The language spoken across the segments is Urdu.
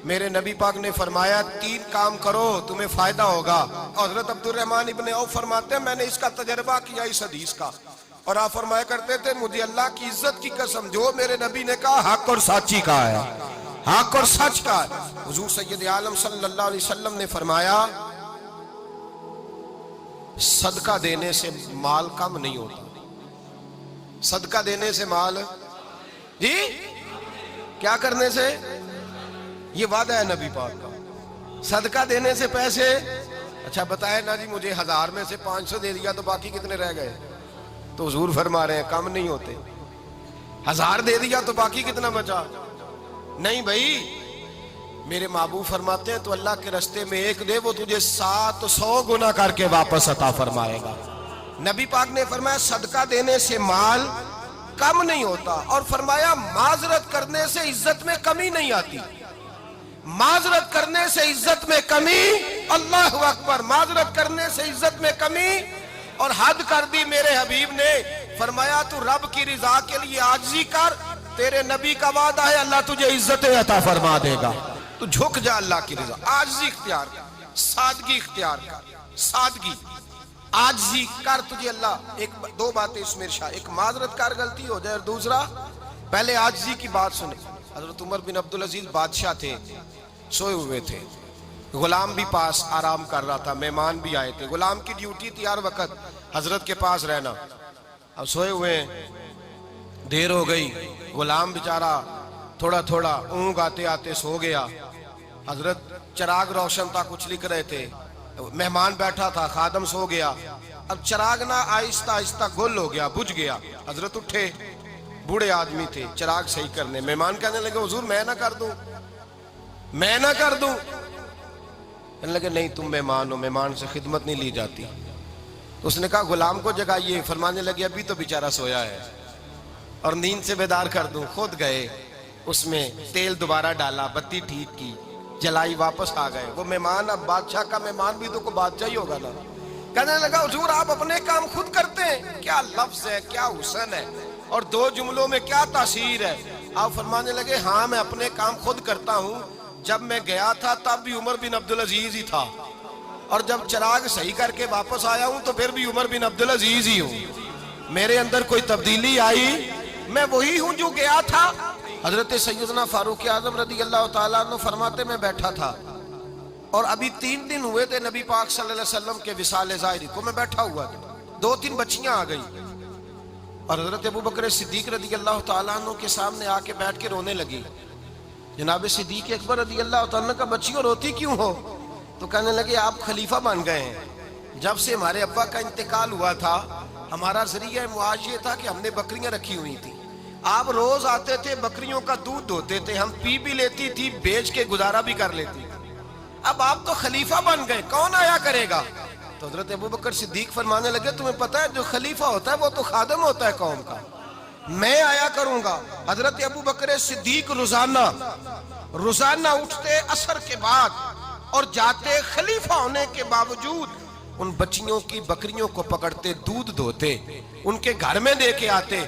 میرے نبی پاک نے فرمایا 3 کام کرو تمہیں فائدہ ہوگا. حضرت عبد الرحمن ابن عوف فرماتے ہیں میں نے اس کا تجربہ کیا اس حدیث کا, اور آپ فرمایا کرتے تھے مجھے اللہ کی عزت کی قسم جو میرے نبی نے کہا حق اور سچی کہا ہے, حق اور سچ کا ہے. حضور سید عالم صلی اللہ علیہ وسلم نے فرمایا صدقہ دینے سے مال کم نہیں ہوتا. صدقہ دینے سے مال جی کیا کرنے سے, یہ وعدہ ہے نبی پاک کا. صدقہ دینے سے پیسے, اچھا بتائے نا جی مجھے 1000 میں سے 500 دے دیا تو باقی کتنے رہ گئے؟ تو حضور فرما رہے ہیں کم نہیں ہوتے. 1000 دے دیا تو باقی کتنا بچا؟ نہیں بھائی, میرے محبوب فرماتے ہیں تو اللہ کے رستے میں 1 دے وہ تجھے 700 گنا کر کے واپس عطا فرمائے گا. نبی پاک نے فرمایا صدقہ دینے سے مال کم نہیں ہوتا, اور فرمایا معذرت کرنے سے عزت میں کمی نہیں آتی. معذرت کرنے سے عزت میں کمی, اللہ اکبر, معذرت کرنے سے عزت میں کمی. اور حد کر دی میرے حبیب نے, فرمایا تو رب کی رضا کے لیے عاجزی کر, تیرے نبی کا وعدہ ہے اللہ تجھے عزت عطا فرما دے گا. تو جھک جا اللہ کی رضا, عاجزی اختیار کر, سادگی اختیار کر, سادگی عاجزی کر, تجھے اللہ. 2 باتیں اس میں ارشاد, ایک معذرت کر غلطی ہو جائے, اور دوسرا پہلے عاجزی کی بات سنیں. حضرت عمر بن عبدالعزیز بادشاہ تھے, سوئے ہوئے تھے, غلام بھی پاس آرام کر رہا تھا, مہمان بھی آئے تھے. غلام کی ڈیوٹی تھی ہر وقت حضرت کے پاس رہنا. اب سوئے ہوئے ہیں, دیر ہو گئی, غلام بیچارہ تھوڑا تھوڑا اونگ آتے آتے سو گیا. حضرت چراغ روشن تھا, کچھ لکھ رہے تھے, مہمان بیٹھا تھا, خادم سو گیا. اب چراغ نہ آہستہ آہستہ گل ہو گیا, بجھ گیا. حضرت اٹھے, بوڑھے آدمی تھے, چراغ صحیح کرنے. مہمان کہنے لگے حضور میں نہ کر دوں, میں نہ کر دوں. کہنے لگے نہیں تم مہمان ہو, مہمان سے خدمت نہیں لی جاتی. تو اس نے کہا غلام کو جگائیے. فرمانے لگے ابھی تو بیچارہ سویا ہے اور نیند سے بیدار کر دوں. خود گئے, اس میں تیل دوبارہ ڈالا, بتی ٹھیک کی, جلائی, واپس آ گئے. وہ مہمان, اب بادشاہ کا مہمان بھی تو کوئی بادشاہ ہی ہوگا نا. کہنے لگا حضور آپ اپنے کام خود کرتے ہیں, کیا لفظ ہے, کیا حسن ہے, اور 2 جملوں میں کیا تاثیر ہے. آپ فرمانے لگے ہاں میں اپنے کام خود کرتا ہوں. جب میں گیا تھا تب بھی عمر بن عبدالعزیز ہی تھا, اور جب چراغ صحیح کر کے واپس آیا ہوں تو پھر بھی عمر بن عبدالعزیز ہی ہوں. میرے اندر کوئی تبدیلی آئی, میں وہی ہوں جو گیا تھا. حضرت سیدنا فاروق اعظم رضی اللہ تعالیٰ عنہ فرماتے میں بیٹھا تھا, اور ابھی 3 دن ہوئے تھے نبی پاک صلی اللہ علیہ وسلم کے وصال ظاہری کو. میں بیٹھا ہوا تھا, 2-3 بچیاں آ گئی, اور حضرت ابو بکر صدیق رضی اللہ تعالیٰ عنہ کے سامنے آ کے بیٹھ کے رونے لگی. جناب صدیق اکبر رضی اللہ تعالیٰ عنہ کا بچیوں روتی کیوں ہو؟ تو کہنے لگے آپ خلیفہ بن گئے ہیں. جب سے ہمارے ابا کا انتقال ہوا تھا ہمارا ذریعہ معاش یہ تھا کہ ہم نے بکریاں رکھی ہوئی تھی. آپ روز آتے تھے, بکریوں کا دودھ دھوتے تھے, ہم پی بھی لیتی تھی, بیچ کے گزارا بھی کر لیتی. اب آپ تو خلیفہ بن گئے, کون آیا کرے گا؟ تو حضرت ابو بکر صدیق فرمانے لگے تمہیں پتہ ہے جو خلیفہ ہوتا ہے وہ تو خادم ہوتا ہے قوم کا, میں آیا کروں گا. حضرت ابو بکر صدیق روزانہ اٹھتے عصر کے بعد اور جاتے, خلیفہ ہونے کے باوجود ان بچیوں کی بکریوں کو پکڑتے, دودھ دھوتے, ان کے گھر میں دے کے آتے.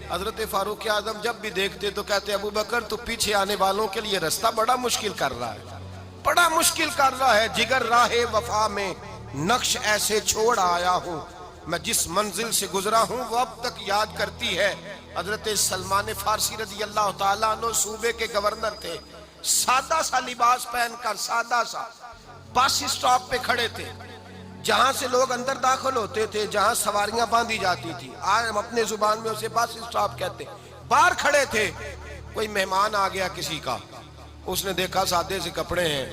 حضرت فاروق اعظم جب بھی دیکھتے تو کہتے ابو بکر تو پیچھے آنے والوں کے لیے رستہ بڑا مشکل کر رہا ہے, بڑا مشکل کر رہا ہے. جگر راہ وفا میں نقش ایسے چھوڑ آیا ہوں, میں جس منزل سے گزرا ہوں وہ اب تک یاد کرتی ہے. حضرت سلمان فارسی رضی اللہ تعالیٰ عنہ صوبے کے گورنر تھے, سادہ سا لباس پہن کر, سادہ سا, بس اسٹاپ پہ کھڑے تھے, جہاں سے لوگ اندر داخل ہوتے تھے, جہاں سواریاں باندھی جاتی تھی, آج ہم اپنے زبان میں اسے بس اسٹاپ کہتے. باہر کھڑے تھے, کوئی مہمان آ گیا کسی کا, اس نے دیکھا سادے سے کپڑے ہیں,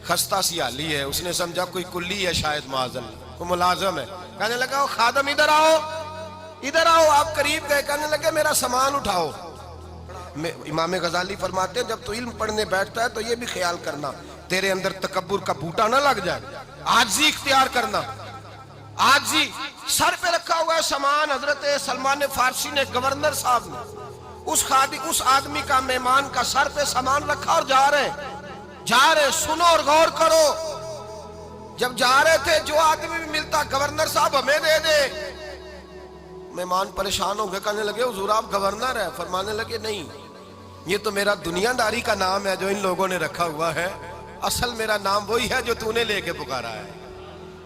خستہ سی حالی ہے, اس نے سمجھا کوئی کلی ہے شاید, معاذاللہ کوئی ملازم ہے. کہنے لگا خادم ادھر آؤ, ادھر آؤ. آپ قریب گئے, کہنے لگے میرا سامان اٹھاؤ. امام غزالی فرماتے ہیں جب تو علم پڑھنے بیٹھتا ہے تو یہ بھی خیال کرنا تیرے اندر تکبر کا بوٹا نہ لگ جائے, عاجزی اختیار کرنا. عاجزی, سر پہ رکھا ہوا ہے سامان. حضرت سلمان فارسی نے, گورنر صاحب نے, اس آدمی کا, مہمان کا سر پہ سامان رکھا اور جا رہے. سنو اور غور کرو. جب جا رہے تھے جو آدمی بھی ملتا, گورنر صاحب ہمیں دے دے. مہمان پریشان ہو گئے, کہنے لگے حضور آپ گورنر ہیں؟ فرمانے لگے نہیں, یہ تو میرا دنیا داری کا نام ہے جو ان لوگوں نے رکھا ہوا ہے، اصل میرا نام وہی ہے جو تو نے لے کے پکارا ہے،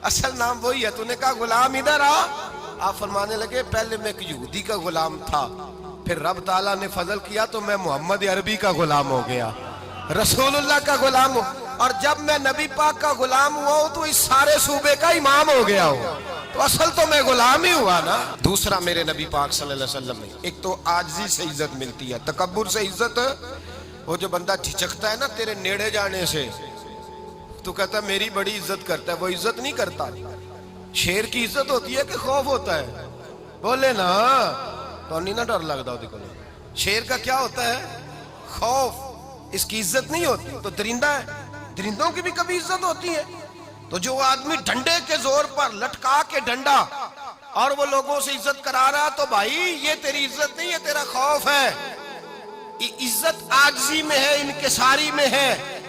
اصل نام وہی ہے۔ تو نے کہا غلام ادھر آ، آپ فرمانے لگے پہلے میں ایک یہودی کا غلام تھا، پھر رب تعالیٰ نے فضل کیا تو میں محمد عربی کا غلام ہو گیا، رسول اللہ کا غلام ہوں، اور جب میں نبی پاک کا غلام ہوا ہوں تو اس سارے صوبے کا امام ہو گیا ہوں، تو اصل تو میں غلام ہی ہوا نا۔ دوسرا میرے نبی پاک صلی اللہ علیہ وسلم نے، ایک تو عاجزی سے عزت ملتی ہے، تکبر سے عزت، وہ جو بندہ جھجکتا ہے نا تیرے نیڑے جانے سے، تو کہتا ہے میری بڑی عزت کرتا ہے، وہ عزت نہیں کرتا۔ شیر کی عزت ہوتی ہے کہ خوف ہوتا ہے؟ بولے نا، تو نہیں نہ ڈر لگتا ہوتی کو۔ شیر کا کیا ہوتا ہے؟ خوف، اس کی عزت نہیں ہوتی۔ تو درندہ ہے، درندوں کی بھی کبھی عزت ہوتی ہے؟ تو جو آدمی ڈنڈے کے زور پر لٹکا کے ڈنڈا اور وہ لوگوں سے عزت کرا رہا، تو بھائی یہ تیری عزت نہیں ہے، تیرا خوف ہے۔ عزت عاجزی میں ہے، انکساری میں ہے۔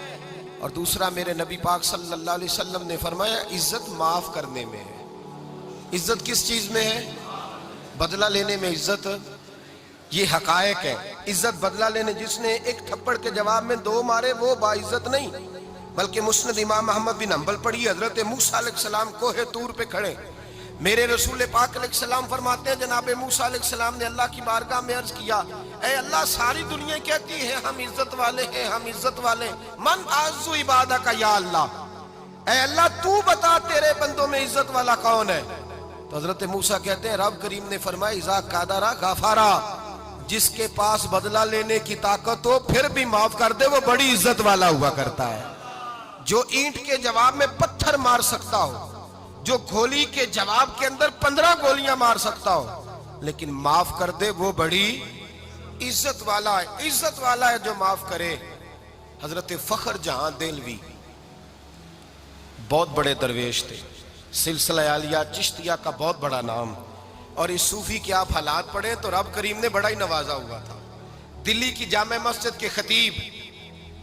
اور دوسرا میرے نبی پاک صلی اللہ علیہ وسلم نے فرمایا عزت معاف کرنے میں ہے۔ عزت کس چیز میں ہے؟ بدلہ لینے میں عزت، یہ حقائق ہے۔ عزت بدلہ لینے، جس نے ایک تھپڑ کے جواب میں 2 مارے وہ باعزت نہیں، بلکہ مسند امام احمد بن حنبل پڑھی، حضرت موسیٰ علیہ السلام کوہ طور پہ کھڑے، میرے رسول پاک علیہ السلام فرماتے ہیں جناب موسیٰ علیہ السلام نے اللہ کی بارگاہ میں عرض کیا، اے اللہ ساری دنیا کہتی ہے ہم عزت والے ہیں، ہم عزت والے، من اعز عبادک یا اللہ، اے اللہ تو بتا تیرے بندوں میں عزت والا کون ہے؟ تو حضرت موسیٰ کہتے ہیں رب کریم نے فرمایا اذا قادرا غفارا، جس کے پاس بدلہ لینے کی طاقت ہو پھر بھی معاف کر دے وہ بڑی عزت والا ہوا کرتا ہے۔ جو اینٹ کے جواب میں پتھر مار سکتا ہو، جو گولی کے جواب کے اندر 15 گولیاں مار سکتا ہو، لیکن معاف کر دے وہ بڑی عزت والا ہے۔ عزت والا ہے جو معاف کرے۔ حضرت فخر جہاں دہلوی بہت بڑے درویش تھے، سلسلہ عالیہ چشتیہ کا بہت بڑا نام، اور اس صوفی کے آپ حالات پڑھیں تو رب کریم نے بڑا ہی نوازا ہوا تھا۔ دلی کی جامع مسجد کے خطیب،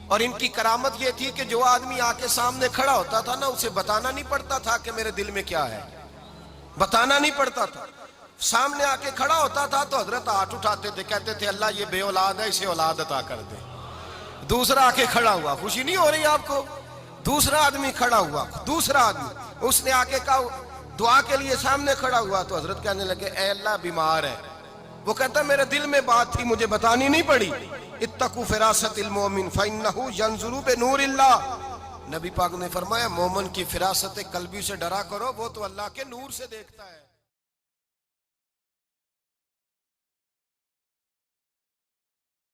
اور ان کی کرامت یہ تھی کہ جو آدمی آ کے سامنے کھڑا ہوتا تھا نا اسے بتانا نہیں پڑتا تھا کہ میرے دل میں کیا ہے، بتانا نہیں پڑتا تھا۔ سامنے آ کے کھڑا ہوتا تھا تو حضرت ہاتھ اٹھاتے تھے، کہتے تھے اللہ یہ بے اولاد ہے اسے اولاد عطا کر دے۔ دوسرا آ کے کھڑا ہوا، خوشی نہیں ہو رہی آپ کو؟ دوسرا آدمی کھڑا ہوا، دوسرا آدمی، اس نے آ کے کہا دعا کے لیے سامنے کھڑا ہوا تو حضرت کہنے لگے اے اللہ بیمار ہے، وہ کہتا میرے دل میں بات تھی مجھے بتانی نہیں پڑی، اتقوا فراست المومن فإنہ ینظر بنور اللہ، نبی پاک نے فرمایا مومن کی فراست قلبی سے ڈرا کرو، وہ تو اللہ کے نور سے دیکھتا ہے۔